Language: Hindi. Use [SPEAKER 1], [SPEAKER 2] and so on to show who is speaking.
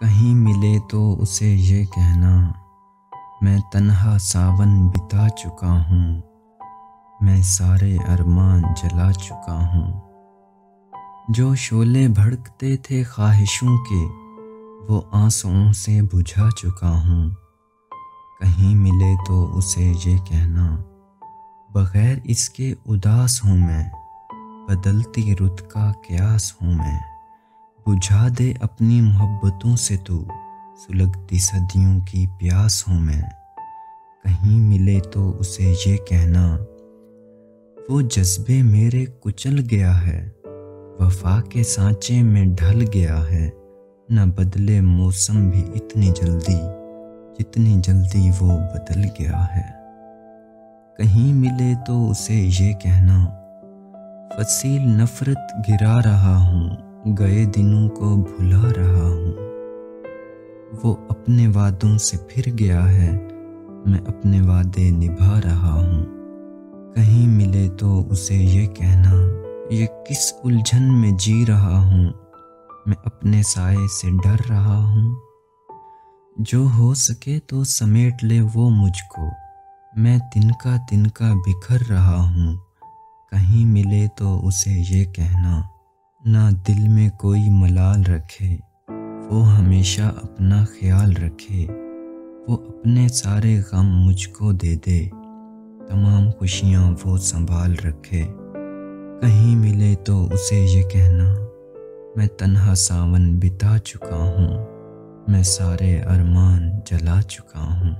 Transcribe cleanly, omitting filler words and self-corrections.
[SPEAKER 1] कहीं मिले तो उसे ये कहना, मैं तन्हा सावन बिता चुका हूँ, मैं सारे अरमान जला चुका हूँ। जो शोले भड़कते थे ख्वाहिशों के, वो आंसुओं से बुझा चुका हूँ। कहीं मिले तो उसे ये कहना, बगैर इसके उदास हूँ मैं, बदलती रुत का क्यास हूँ मैं। बुझा दे अपनी मोहब्बतों से तू, सुलगती सदियों की प्यास हूँ मैं। कहीं मिले तो उसे ये कहना, वो जज्बे मेरे कुचल गया है, वफा के सांचे में ढल गया है। न बदले मौसम भी इतनी जल्दी, जितनी जल्दी वो बदल गया है। कहीं मिले तो उसे ये कहना, फसील नफरत गिरा रहा हूँ, गए दिनों को भुला रहा हूँ। वो अपने वादों से फिर गया है, मैं अपने वादे निभा रहा हूँ। कहीं मिले तो उसे ये कहना, ये किस उलझन में जी रहा हूँ, मैं अपने साये से डर रहा हूँ। जो हो सके तो समेट ले वो मुझको, मैं तिनका तिनका बिखर रहा हूँ। कहीं मिले तो उसे ये कहना, ना दिल में कोई मलाल रखे, वो हमेशा अपना ख्याल रखे। वो अपने सारे गम मुझको दे दे, तमाम खुशियाँ वो संभाल रखे। कहीं मिले तो उसे ये कहना, मैं तन्हा सावन बिता चुका हूँ, मैं सारे अरमान जला चुका हूँ।